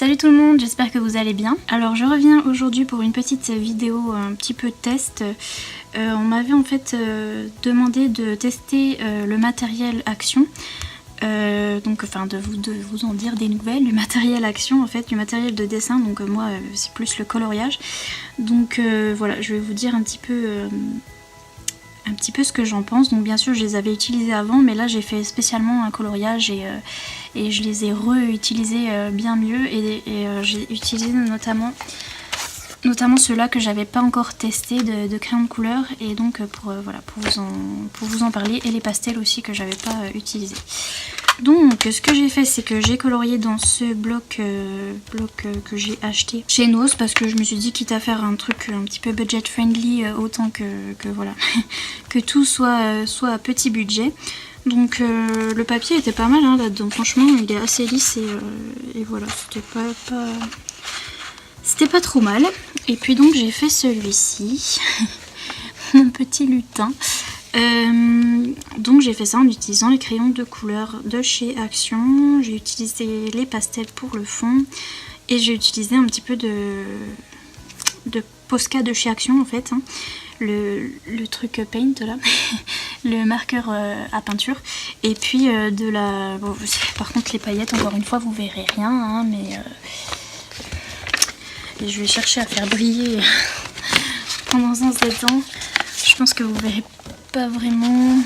Salut tout le monde, j'espère que vous allez bien. Alors je reviens aujourd'hui pour une petite vidéo un petit peu test. On m'avait en fait demandé de tester le matériel Action. Donc enfin de vous en dire des nouvelles, du matériel Action en fait, du matériel de dessin, donc moi c'est plus le coloriage. Donc voilà, je vais vous dire un petit peu ce que j'en pense. Donc bien sûr je les avais utilisés avant, mais là j'ai fait spécialement un coloriage et je les ai réutilisés bien mieux et j'ai utilisé notamment ceux-là que j'avais pas encore testé de crayon de couleur, et donc pour vous en parler, et les pastels aussi que j'avais pas utilisés. Donc ce que j'ai fait, c'est que j'ai colorié dans ce bloc que j'ai acheté chez Noz, parce que je me suis dit, quitte à faire un truc un petit peu budget friendly, autant que voilà que tout soit à petit budget. Donc le papier était pas mal hein, là-dedans, franchement il est assez lisse et voilà, c'était pas trop mal. Et puis donc j'ai fait celui-ci, mon petit lutin. Donc j'ai fait ça en utilisant les crayons de couleur de chez Action. J'ai utilisé les pastels pour le fond et j'ai utilisé un petit peu de Posca de chez Action en fait, hein. Le truc paint là, le marqueur à peinture, et puis bon, par contre les paillettes, encore une fois vous verrez rien hein, mais et je vais chercher à faire briller pendant un temps. Je pense que vous verrez pas vraiment.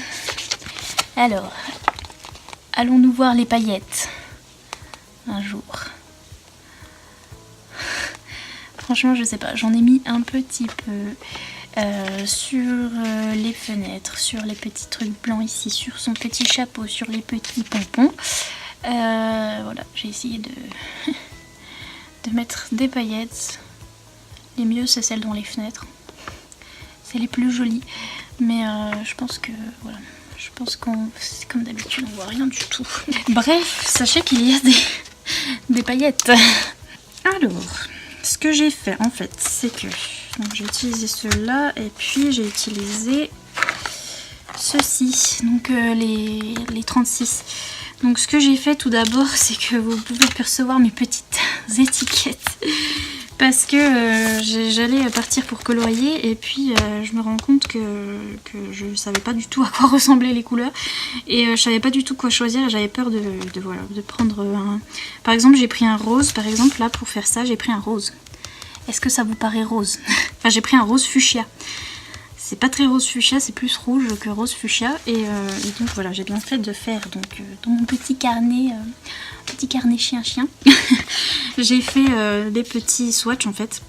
Alors, allons-nous voir les paillettes un jour. Franchement, je sais pas, j'en ai mis un petit peu sur les fenêtres, sur les petits trucs blancs ici, sur son petit chapeau, sur les petits pompons. Voilà, j'ai essayé de mettre des paillettes. Les mieux, c'est celles dans les fenêtres. C'est les plus jolies. Mais je pense que voilà, je pense qu'on, c'est comme d'habitude, on voit rien du tout. Bref, sachez qu'il y a des paillettes. Alors, ce que j'ai fait en fait, c'est que j'ai utilisé ceux-là et puis j'ai utilisé ceux-ci, donc les 36. Donc ce que j'ai fait tout d'abord, c'est que vous pouvez percevoir mes petites étiquettes. Parce que j'allais partir pour colorier et puis je me rends compte que je savais pas du tout à quoi ressemblaient les couleurs et je savais pas du tout quoi choisir, et j'avais peur de prendre un... Par exemple j'ai pris un rose, par exemple là pour faire ça j'ai pris un rose. Est-ce que ça vous paraît rose? Enfin j'ai pris un rose fuchsia. C'est pas très rose fuchsia, c'est plus rouge que rose fuchsia, et donc voilà, j'ai bien fait de faire donc dans mon petit carnet chien j'ai fait des petits swatchs en fait,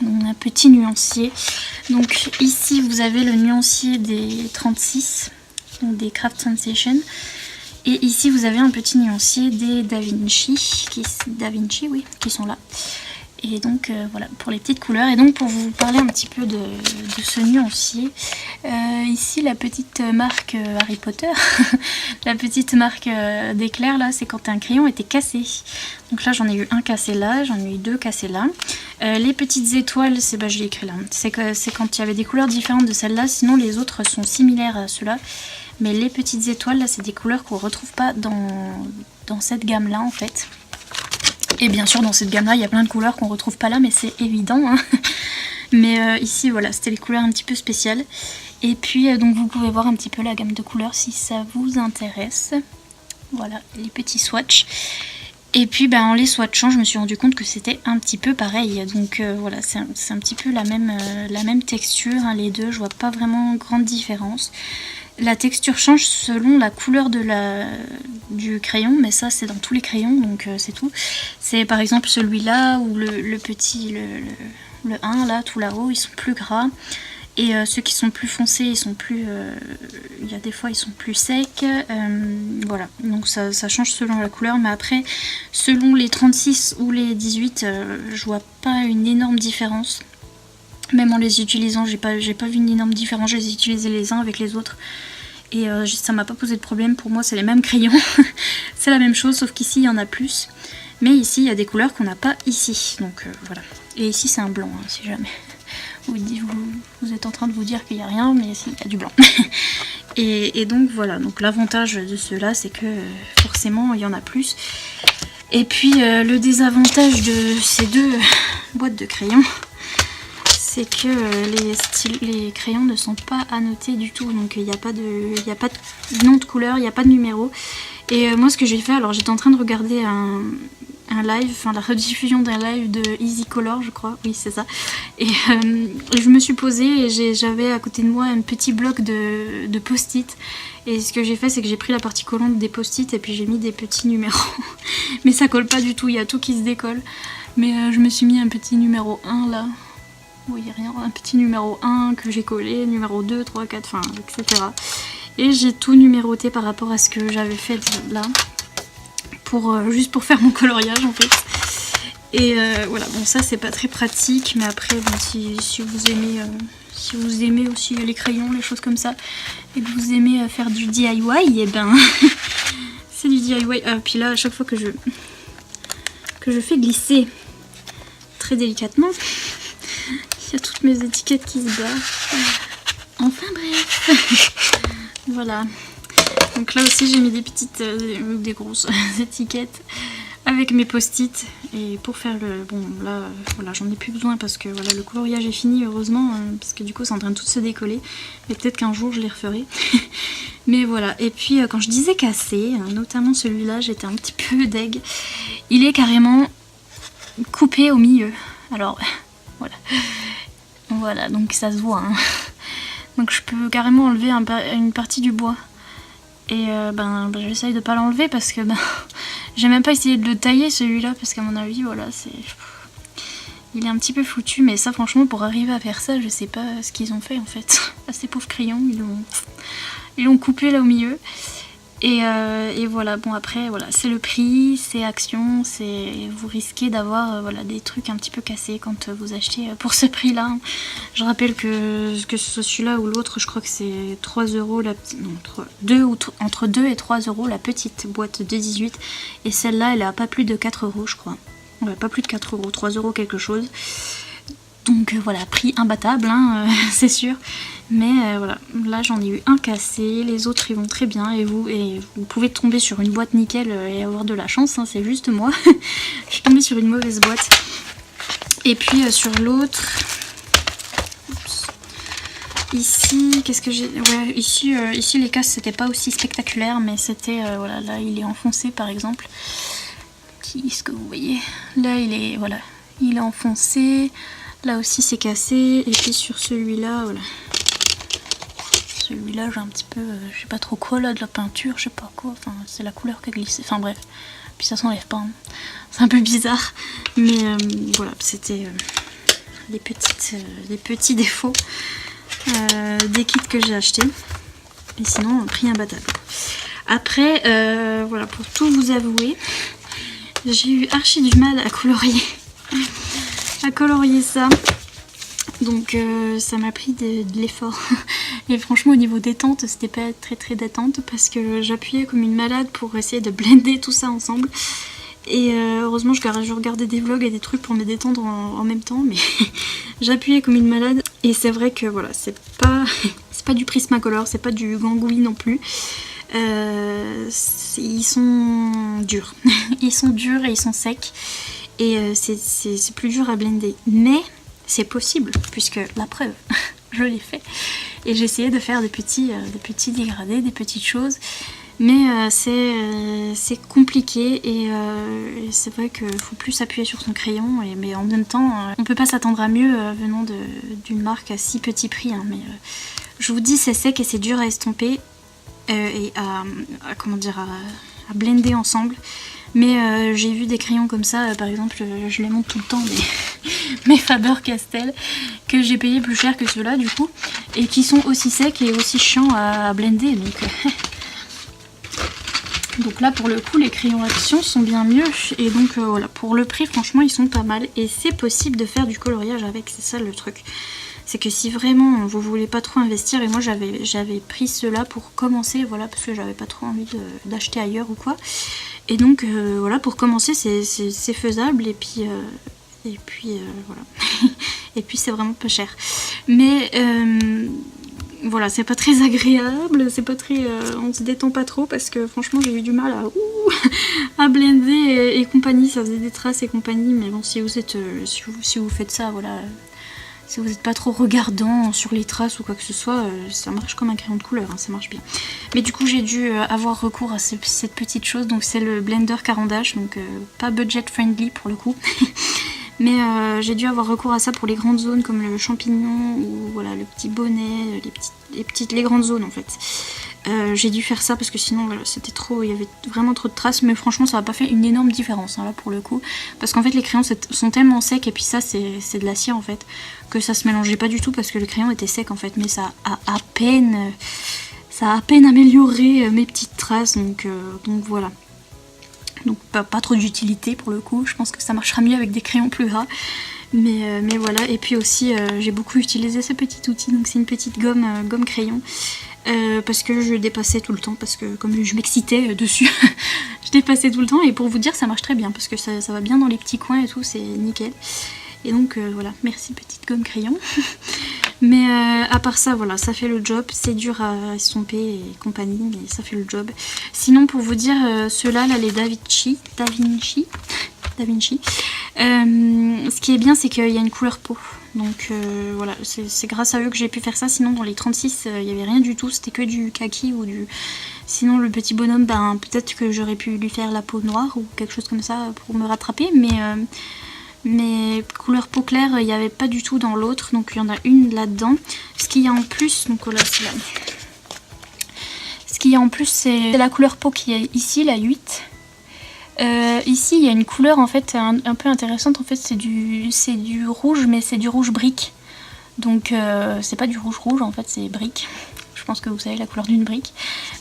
un petit nuancier. Donc ici vous avez le nuancier des 36, donc des Craft Sensation, et ici vous avez un petit nuancier des Da Vinci qui sont là. Et donc voilà pour les petites couleurs. Et donc pour vous parler un petit peu de ce nuancier, ici la petite marque Harry Potter, la petite marque d'éclair là, c'est quand un crayon était cassé. Donc là j'en ai eu un cassé là, j'en ai eu deux cassés là. Les petites étoiles, c'est je l'ai écrit là, c'est quand il y avait des couleurs différentes de celle-là, sinon les autres sont similaires à ceux-là. Mais les petites étoiles là, c'est des couleurs qu'on retrouve pas dans cette gamme là en fait. Et bien sûr dans cette gamme là il y a plein de couleurs qu'on retrouve pas là, mais c'est évident hein. Mais ici voilà, c'était les couleurs un petit peu spéciales. Et puis donc vous pouvez voir un petit peu la gamme de couleurs si ça vous intéresse. Voilà les petits swatchs. Et puis en les swatchant je me suis rendu compte que c'était un petit peu pareil. Donc voilà, c'est un petit peu la même texture hein, les deux, je vois pas vraiment grande différence. La texture change selon la couleur du crayon, mais ça c'est dans tous les crayons, donc c'est tout. C'est par exemple celui-là ou le petit, le 1 là, tout là-haut, ils sont plus gras. Et ceux qui sont plus foncés, ils sont plus... il y a des fois ils sont plus secs. Voilà, donc ça change selon la couleur, mais après, selon les 36 ou les 18, je vois pas une énorme différence. Même en les utilisant, j'ai pas vu une énorme différence, je les ai utilisés les uns avec les autres. Et ça m'a pas posé de problème, pour moi c'est les mêmes crayons. C'est la même chose, sauf qu'ici il y en a plus. Mais ici il y a des couleurs qu'on n'a pas ici, donc voilà. Et ici c'est un blanc, hein, si jamais. Vous êtes en train de vous dire qu'il n'y a rien, mais ici il y a du blanc. Et donc voilà, donc l'avantage de ceux-là c'est que forcément il y en a plus. Et puis le désavantage de ces deux boîtes de crayons, c'est que les crayons ne sont pas annotés du tout, donc il n'y a pas de nom de couleur, il n'y a pas de numéro. Et moi ce que j'ai fait, alors j'étais en train de regarder un live, enfin la rediffusion d'un live de Easy Color je crois, oui c'est ça. Et je me suis posée et j'avais à côté de moi un petit bloc de post-it. Et ce que j'ai fait, c'est que j'ai pris la partie collante des post-it et puis j'ai mis des petits numéros. Mais ça colle pas du tout, il y a tout qui se décolle. Mais je me suis mis un petit numéro 1 là. Oui, rien, un petit numéro 1 que j'ai collé, numéro 2, 3, 4, enfin, etc. Et j'ai tout numéroté par rapport à ce que j'avais fait là. Juste pour faire mon coloriage en fait. Et voilà, bon ça c'est pas très pratique, mais après bon, si vous aimez aussi les crayons, les choses comme ça, et que vous aimez faire du DIY, et ben c'est du DIY. Ah, puis là à chaque fois que je fais glisser très délicatement, il y a toutes mes étiquettes qui se barrent. Enfin bref. Voilà. Donc là aussi j'ai mis des petites, des grosses étiquettes avec mes post-it. Et pour faire le... Bon là, voilà, j'en ai plus besoin parce que voilà, le coloriage est fini heureusement. Parce que du coup c'est en train de tout se décoller. Et peut-être qu'un jour je les referai. Mais voilà. Et puis quand je disais cassé, notamment celui-là, j'étais un petit peu deg. Il est carrément coupé au milieu. Alors voilà. Voilà, donc ça se voit. Hein. Donc je peux carrément enlever une partie du bois. Et j'essaye de pas l'enlever parce que j'ai même pas essayé de le tailler celui-là parce qu'à mon avis voilà il est un petit peu foutu, mais ça franchement pour arriver à faire ça je sais pas ce qu'ils ont fait en fait. À ces pauvres crayons ils l'ont coupé là au milieu. Et voilà, bon après voilà, c'est le prix, c'est Action, vous risquez d'avoir voilà, des trucs un petit peu cassés quand vous achetez pour ce prix là. Je rappelle que ce soit celui-là ou l'autre, je crois que c'est 3 € entre 2 et 3 € la petite boîte de 18, et celle-là elle a pas plus de 4 € je crois. Ouais, pas plus de 4 €, 3 € quelque chose. Donc voilà, prix imbattable, hein, c'est sûr. Mais voilà, là j'en ai eu un cassé, les autres ils vont très bien. Et vous pouvez tomber sur une boîte nickel et avoir de la chance, hein, c'est juste moi. Je suis tombée sur une mauvaise boîte. Et puis sur l'autre... Ici, qu'est-ce que j'ai... Ouais, ici les casses c'était pas aussi spectaculaire, mais c'était... voilà, là il est enfoncé par exemple. Est-ce que vous voyez? Là il est enfoncé. Là aussi c'est cassé. Et puis sur celui-là, voilà. Celui-là j'ai un petit peu, je sais pas trop quoi là, de la peinture, je sais pas quoi. Enfin c'est la couleur qui a glissé. Enfin bref. Puis ça s'enlève pas. Hein. C'est un peu bizarre. Mais voilà, c'était les petits défauts des kits que j'ai achetés. Et sinon, prix imbattable. Après, voilà, pour tout vous avouer, j'ai eu archi du mal à colorier. À colorier ça. Donc ça m'a pris de l'effort. Et franchement au niveau détente c'était pas très détente parce que j'appuyais comme une malade pour essayer de blender tout ça ensemble. Et heureusement je regardais des vlogs et des trucs pour me détendre en même temps, mais j'appuyais comme une malade. Et c'est vrai que voilà, c'est pas du Prismacolor, c'est pas du Gangui non plus. Ils sont durs. Ils sont durs et ils sont secs. Et c'est plus dur à blender. Mais c'est possible, puisque la preuve, je l'ai fait. Et j'ai essayé de faire des petits dégradés, des petites choses. Mais c'est compliqué et c'est vrai qu'il faut plus s'appuyer sur son crayon. Mais en même temps, on peut pas s'attendre à mieux venant d'une marque à si petit prix. Hein, mais je vous dis, c'est sec et c'est dur à estomper et à blender ensemble. Mais j'ai vu des crayons comme ça, par exemple, je les montre tout le temps, mes Faber-Castell, que j'ai payé plus cher que ceux-là du coup, et qui sont aussi secs et aussi chiants à blender. Donc là pour le coup les crayons Action sont bien mieux, et donc voilà, pour le prix franchement ils sont pas mal, et c'est possible de faire du coloriage avec, c'est ça le truc. C'est que si vraiment vous voulez pas trop investir, et moi j'avais pris ceux-là pour commencer, voilà, parce que j'avais pas trop envie d'acheter ailleurs ou quoi. Et donc voilà, pour commencer c'est faisable, et puis voilà. Et puis c'est vraiment pas cher. Mais voilà, c'est pas très agréable, c'est pas très, on se détend pas trop parce que franchement j'ai eu du mal à blender et compagnie, ça faisait des traces et compagnie, mais bon si vous êtes, si vous faites ça, voilà, si vous n'êtes pas trop regardant sur les traces ou quoi que ce soit, ça marche comme un crayon de couleur, hein, ça marche bien. Mais du coup j'ai dû avoir recours à cette petite chose, donc c'est le blender Caran d'Ache, donc pas budget friendly pour le coup. Mais j'ai dû avoir recours à ça pour les grandes zones comme le champignon ou voilà, le petit bonnet, les grandes zones en fait. J'ai dû faire ça parce que sinon voilà, c'était trop, il y avait vraiment trop de traces, mais franchement ça n'a pas fait une énorme différence hein, là pour le coup. Parce qu'en fait les crayons sont tellement secs, et puis ça c'est de l'acier en fait, que ça se mélangeait pas du tout parce que le crayon était sec en fait, mais ça a à peine amélioré mes petites traces, donc voilà. Donc pas trop d'utilité pour le coup, je pense que ça marchera mieux avec des crayons plus gras. Mais voilà, et puis aussi j'ai beaucoup utilisé ce petit outil, donc c'est une petite gomme crayon. Parce que je dépassais tout le temps, parce que comme je m'excitais dessus, je dépassais tout le temps, et pour vous dire ça marche très bien, parce que ça va bien dans les petits coins et tout, c'est nickel. Et donc voilà, merci petite gomme crayon. Mais à part ça, voilà, ça fait le job. C'est dur à estomper et compagnie, mais ça fait le job. Sinon, pour vous dire, ceux-là, là, les Da Vinci. Ce qui est bien, c'est qu'il y a une couleur peau. Donc voilà, c'est grâce à eux que j'ai pu faire ça. Sinon, dans les 36, il n'y avait rien du tout. C'était que du kaki ou du... Sinon, le petit bonhomme, ben, peut-être que j'aurais pu lui faire la peau noire ou quelque chose comme ça pour me rattraper. Mais couleur peau claire, il n'y avait pas du tout dans l'autre, donc il y en a une là-dedans. Ce qu'il y a en plus, donc voilà, c'est là. Ce qu'il y a en plus, c'est la couleur peau qui est ici, la 8. Ici, il y a une couleur en fait un peu intéressante. En fait, c'est du rouge, mais c'est du rouge brique. Donc, c'est pas du rouge rouge, en fait, c'est brique. Je pense que vous savez la couleur d'une brique.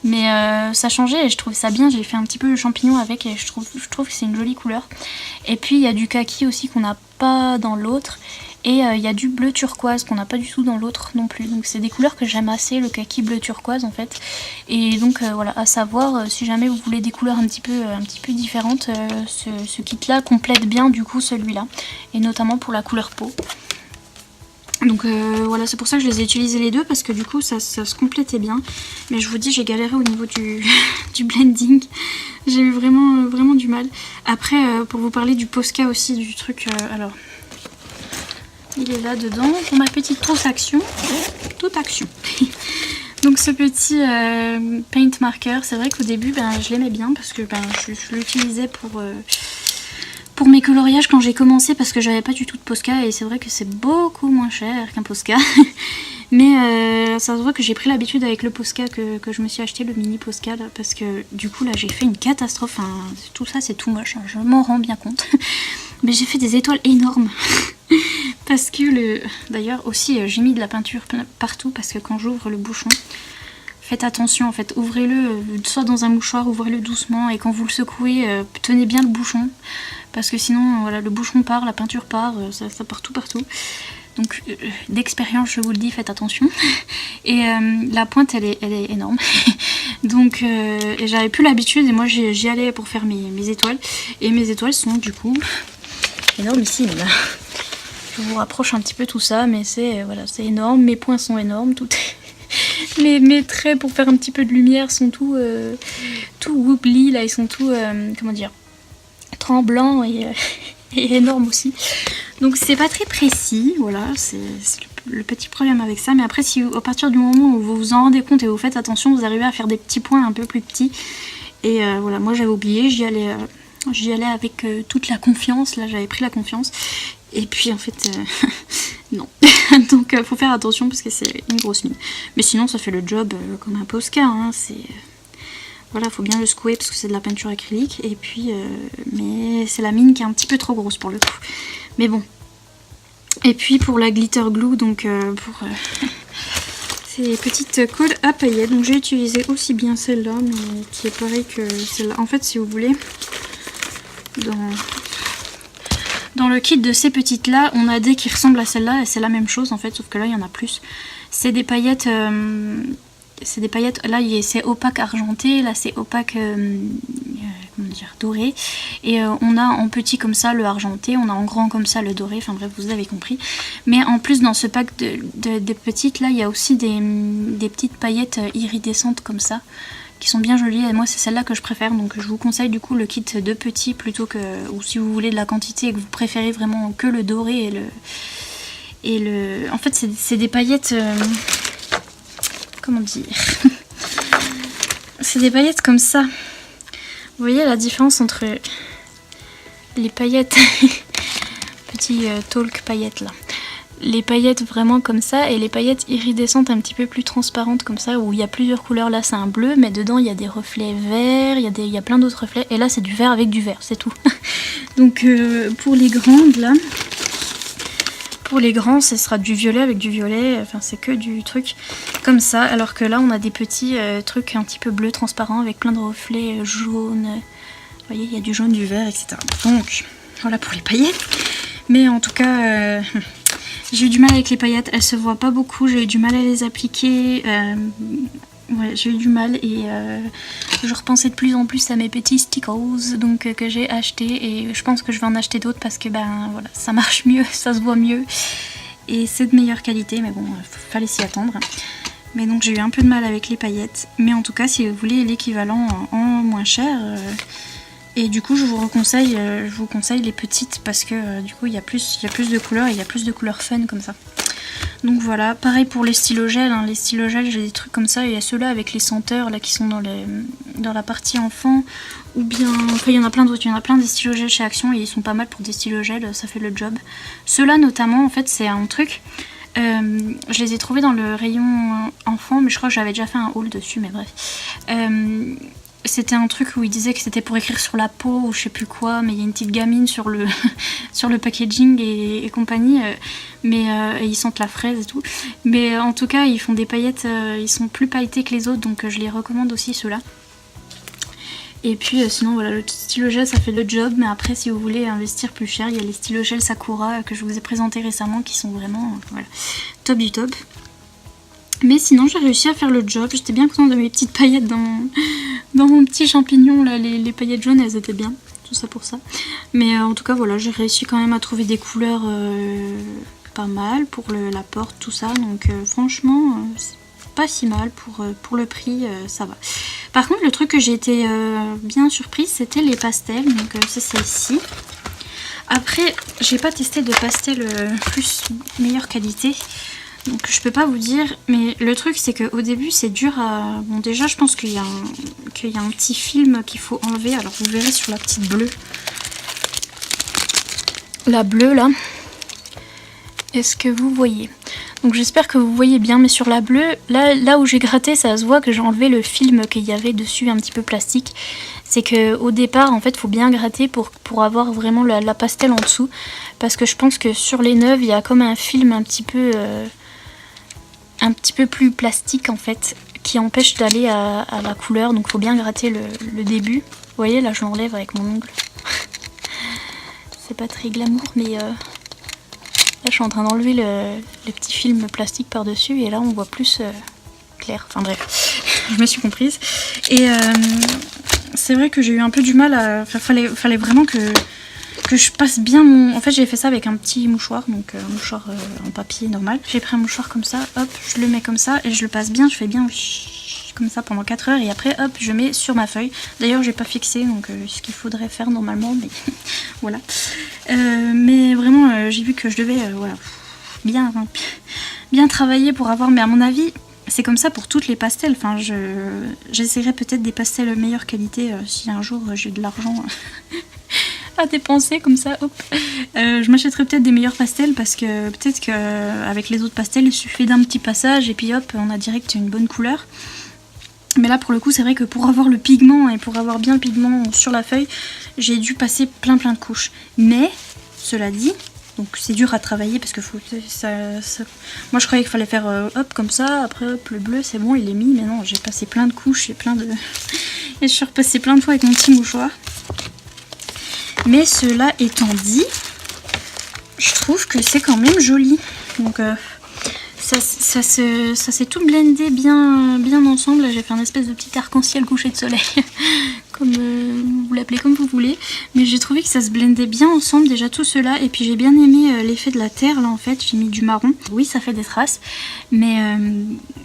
Mais ça changeait et je trouve ça bien. J'ai fait un petit peu le champignon avec et je trouve que c'est une jolie couleur. Et puis il y a du kaki aussi qu'on n'a pas dans l'autre. Et il y a du bleu turquoise qu'on n'a pas du tout dans l'autre non plus. Donc c'est des couleurs que j'aime assez, le kaki bleu turquoise en fait. Et donc voilà, à savoir, si jamais vous voulez des couleurs un petit peu différentes, ce kit là complète bien du coup celui-là. Et notamment pour la couleur peau. Donc voilà, c'est pour ça que je les ai utilisés les deux, parce que du coup ça se complétait bien. Mais je vous dis, j'ai galéré au niveau du blending. J'ai eu vraiment du mal. Après, pour vous parler du Posca aussi, du truc... alors, il est là dedans, pour ma petite trousse action. Toute action. Donc ce petit paint marker, c'est vrai qu'au début, ben, je l'aimais bien, parce que ben, je l'utilisais pour mes coloriages quand j'ai commencé, parce que j'avais pas du tout de Posca, et c'est vrai que c'est beaucoup moins cher qu'un Posca. Mais ça se voit que j'ai pris l'habitude avec le Posca que je me suis acheté, le mini Posca là, parce que du coup là j'ai fait une catastrophe. Enfin, tout ça c'est tout moche, hein, je m'en rends bien compte. Mais j'ai fait des étoiles énormes. Parce que d'ailleurs aussi j'ai mis de la peinture partout, parce que quand j'ouvre le bouchon, faites attention en fait, ouvrez-le soit dans un mouchoir, ouvrez-le doucement, et quand vous le secouez, tenez bien le bouchon, parce que sinon voilà, le bouchon part, la peinture part, ça part tout partout. Donc d'expérience je vous le dis, faites attention. Et la pointe elle est énorme. Donc et j'avais plus l'habitude, et moi j'y allais pour faire mes étoiles. Et mes étoiles sont du coup énormissimes. Je vous rapproche un petit peu tout ça, mais c'est voilà, c'est énorme, mes points sont énormes, tout mes traits pour faire un petit peu de lumière sont tout wobbly là, ils sont tout comment dire, tremblants et énormes aussi. Donc c'est pas très précis, voilà, c'est le petit problème avec ça. Mais après, si à partir du moment où vous vous en rendez compte et vous faites attention, vous arrivez à faire des petits points un peu plus petits. Et voilà, moi j'avais oublié, j'y allais avec toute la confiance, là j'avais pris la confiance. Et puis en fait, non. Donc faut faire attention parce que c'est une grosse mine. Mais sinon ça fait le job comme un Posca, hein, c'est... Voilà, faut bien le secouer parce que c'est de la peinture acrylique. Et puis, mais c'est la mine qui est un petit peu trop grosse pour le coup. Mais bon. Et puis pour la glitter glue, donc pour ces petites colles à paillettes. Donc j'ai utilisé aussi bien celle-là, mais qui est pareil que celle-là. En fait, si vous voulez, dans le kit de ces petites-là, on a des qui ressemblent à celle-là et c'est la même chose en fait, sauf que là il y en a plus. C'est des paillettes... là c'est opaque argenté, là c'est opaque comment dire, doré. Et on a en petit comme ça le argenté, on a en grand comme ça le doré, enfin bref, vous avez compris. Mais en plus, dans ce pack de petites, là, il y a aussi des petites paillettes iridescentes comme ça, qui sont bien jolies, et moi c'est celle-là que je préfère, donc je vous conseille du coup le kit de petits plutôt que, ou si vous voulez de la quantité et que vous préférez vraiment que le doré et le en fait c'est des paillettes, comment dire, c'est des paillettes comme ça, vous voyez la différence entre les paillettes, petit talk paillettes là, les paillettes vraiment comme ça et les paillettes iridescentes un petit peu plus transparentes comme ça où il y a plusieurs couleurs. Là c'est un bleu mais dedans il y a des reflets verts, il y a plein d'autres reflets et là c'est du vert avec du vert, c'est tout. Donc pour les grandes là, pour les grands ce sera du violet avec du violet, enfin c'est que du truc comme ça, alors que là on a des petits trucs un petit peu bleu transparent avec plein de reflets jaunes, vous voyez il y a du jaune, du vert, etc. Donc voilà pour les paillettes, mais en tout cas j'ai eu du mal avec les paillettes, elles se voient pas beaucoup, j'ai eu du mal à les appliquer, ouais, j'ai eu du mal et je repensais de plus en plus à mes petits stickers donc, que j'ai acheté et je pense que je vais en acheter d'autres parce que ben voilà, ça marche mieux, ça se voit mieux et c'est de meilleure qualité, mais bon, fallait s'y attendre. Mais donc j'ai eu un peu de mal avec les paillettes, mais en tout cas si vous voulez l'équivalent en moins cher, et du coup je vous conseille les petites parce que du coup il y a plus de couleurs et il y a plus de couleurs fun comme ça. Donc voilà, pareil pour les stylogels, hein. Les stylogels j'ai des trucs comme ça, il y a ceux-là avec les senteurs là qui sont dans la partie enfant, ou bien, enfin il y en a plein d'autres, il y en a plein des stylogels chez Action et ils sont pas mal pour des stylogels, ça fait le job. Ceux-là notamment en fait c'est un truc, je les ai trouvés dans le rayon enfant mais je crois que j'avais déjà fait un haul dessus, mais bref. C'était un truc où il disait que c'était pour écrire sur la peau ou je sais plus quoi, mais il y a une petite gamine sur le, sur le packaging et compagnie, mais et ils sentent la fraise et tout. Mais en tout cas, ils font des paillettes, ils sont plus pailletés que les autres, donc je les recommande aussi ceux-là. Et puis sinon voilà, le stylogel ça fait le job, mais après si vous voulez investir plus cher, il y a les stylogels Sakura que je vous ai présenté récemment qui sont vraiment voilà, top du top. Mais sinon j'ai réussi à faire le job, j'étais bien contente de mes petites paillettes dans mon petit champignon là, les paillettes jaunes elles étaient bien, tout ça pour ça. Mais en tout cas voilà, j'ai réussi quand même à trouver des couleurs pas mal pour la porte, tout ça, donc franchement c'est pas si mal pour le prix, ça va. Par contre le truc que j'ai été bien surprise c'était les pastels, donc ça c'est ici. Après j'ai pas testé de pastel plus meilleure qualité, donc je peux pas vous dire, mais le truc c'est qu'au début c'est dur à... Bon déjà je pense qu'il y a un petit film qu'il faut enlever, alors vous verrez sur la petite bleue. La bleue là, est-ce que vous voyez? Donc j'espère que vous voyez bien, mais sur la bleue, là où j'ai gratté ça se voit que j'ai enlevé le film qu'il y avait dessus un petit peu plastique. C'est qu'au départ en fait il faut bien gratter pour avoir vraiment la pastel en dessous, parce que je pense que sur les neuves il y a comme un film un petit peu plus plastique en fait, qui empêche d'aller à la couleur, donc faut bien gratter le début. Vous voyez là je l'enlève avec mon ongle. C'est pas très glamour, mais là je suis en train d'enlever le petit film plastique par dessus et là on voit plus clair, enfin bref, je me suis comprise. Et c'est vrai que j'ai eu un peu du mal à... Enfin, fallait vraiment que je passe bien mon... En fait j'ai fait ça avec un petit mouchoir, donc un mouchoir en papier normal. J'ai pris un mouchoir comme ça, hop, je le mets comme ça et je le passe bien, je fais bien comme ça pendant 4 heures et après hop je mets sur ma feuille. D'ailleurs j'ai pas fixé, donc ce qu'il faudrait faire normalement, mais voilà. Mais vraiment j'ai vu que je devais voilà, bien travailler pour avoir, mais à mon avis c'est comme ça pour toutes les pastels. Enfin j'essaierai peut-être des pastels de meilleure qualité si un jour j'ai de l'argent à dépenser comme ça, hop. Je m'achèterai peut-être des meilleurs pastels parce que peut-être qu'avec les autres pastels il suffit d'un petit passage et puis hop on a direct une bonne couleur. Mais là pour le coup c'est vrai que pour avoir le pigment et pour avoir bien le pigment sur la feuille j'ai dû passer plein de couches. Mais cela dit, donc c'est dur à travailler parce que moi je croyais qu'il fallait faire hop comme ça, après hop le bleu c'est bon il est mis, mais non j'ai passé plein de couches et et je suis repassée plein de fois avec mon petit mouchoir. Mais cela étant dit, je trouve que c'est quand même joli. Donc ça s'est tout blendé bien ensemble. J'ai fait un espèce de petit arc-en-ciel couché de soleil, comme vous l'appelez comme vous voulez. Mais j'ai trouvé que ça se blendait bien ensemble déjà tout cela. Et puis j'ai bien aimé l'effet de la terre là en fait. J'ai mis du marron. Oui, ça fait des traces. Mais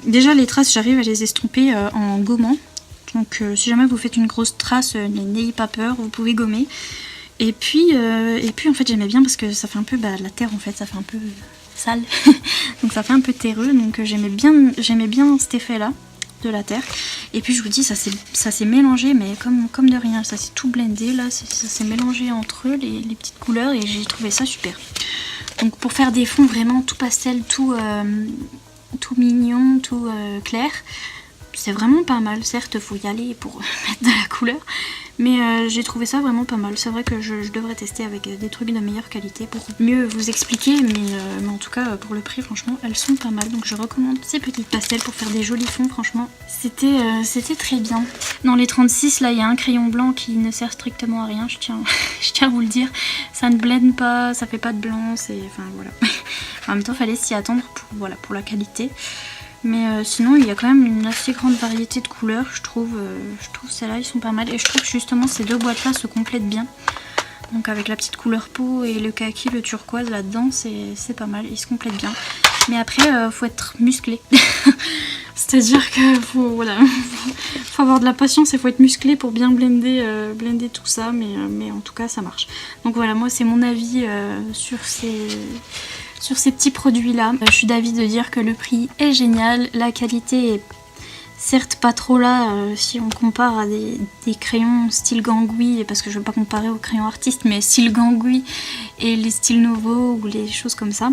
déjà les traces, j'arrive à les estomper en gommant. Donc si jamais vous faites une grosse trace, n'ayez pas peur, vous pouvez gommer. Et puis en fait j'aimais bien parce que ça fait un peu la terre en fait, ça fait un peu sale. Donc ça fait un peu terreux, donc j'aimais bien cet effet là de la terre. Et puis je vous dis, ça s'est mélangé mais comme de rien, ça s'est tout blendé là, ça s'est mélangé entre eux les petites couleurs et j'ai trouvé ça super. Donc pour faire des fonds vraiment tout pastel, tout mignon, tout clair, c'est vraiment pas mal. Certes faut y aller pour mettre de la couleur, mais j'ai trouvé ça vraiment pas mal. C'est vrai que je devrais tester avec des trucs de meilleure qualité pour mieux vous expliquer, mais en tout cas pour le prix franchement elles sont pas mal. Donc je recommande ces petites pastels pour faire des jolis fonds. Franchement c'était très bien. Dans les 36 là il y a un crayon blanc qui ne sert strictement à rien, je tiens à vous le dire. Ça ne blende pas, ça fait pas de blanc, enfin voilà. En même temps fallait s'y attendre pour la qualité. Mais sinon il y a quand même une assez grande variété de couleurs, je trouve celles-là ils sont pas mal. Et je trouve que justement ces deux boîtes là se complètent bien. Donc avec la petite couleur peau et le kaki, le turquoise là-dedans, c'est pas mal, ils se complètent bien. Mais après faut être musclé. C'est-à-dire que faut avoir de la patience et faut être musclé pour bien blender tout ça, mais en tout cas ça marche. Donc voilà, moi c'est mon avis sur ces petits produits là. Je suis d'avis de dire que le prix est génial, la qualité est certes pas trop là si on compare à des crayons style Gangui, parce que je veux pas comparer aux crayons artistes, mais style Gangui et les styles Nouveau ou les choses comme ça.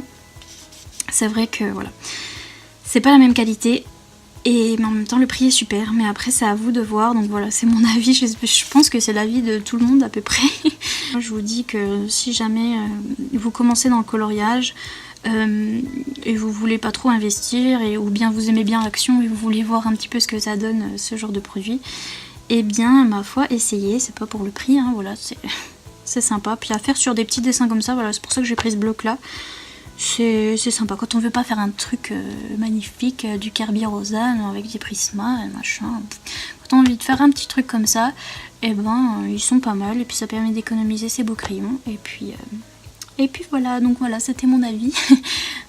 C'est vrai que voilà, c'est pas la même qualité. Mais en même temps le prix est super, mais après c'est à vous de voir. Donc voilà, c'est mon avis, je pense que c'est l'avis de tout le monde à peu près. Je vous dis que si jamais vous commencez dans le coloriage et vous voulez pas trop investir, ou bien vous aimez bien l'action et vous voulez voir un petit peu ce que ça donne ce genre de produit, et bien ma foi essayez, c'est pas pour le prix, hein, voilà, c'est sympa. Puis à faire sur des petits dessins comme ça, voilà, c'est pour ça que j'ai pris ce bloc là. C'est sympa quand on veut pas faire un truc magnifique, du Kerby Rosa avec des prismas et machin. Quand on a envie de faire un petit truc comme ça, et ben ils sont pas mal et puis ça permet d'économiser ses beaux crayons. Et puis voilà, donc voilà, c'était mon avis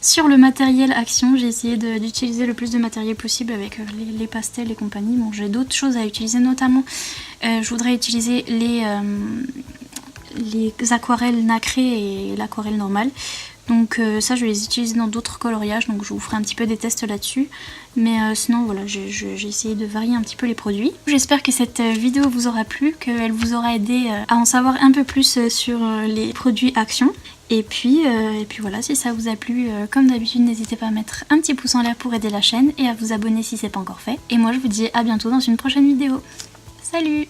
sur le matériel Action. J'ai essayé d'utiliser le plus de matériel possible avec les pastels et compagnie. Bon, j'ai d'autres choses à utiliser, notamment je voudrais utiliser les aquarelles nacrées et l'aquarelle normale. Donc ça je vais les utiliser dans d'autres coloriages, donc je vous ferai un petit peu des tests là-dessus. Mais sinon voilà, j'ai essayé de varier un petit peu les produits. J'espère que cette vidéo vous aura plu, qu'elle vous aura aidé à en savoir un peu plus sur les produits Action. Et puis voilà, si ça vous a plu, comme d'habitude n'hésitez pas à mettre un petit pouce en l'air pour aider la chaîne et à vous abonner si c'est pas encore fait. Et moi je vous dis à bientôt dans une prochaine vidéo. Salut!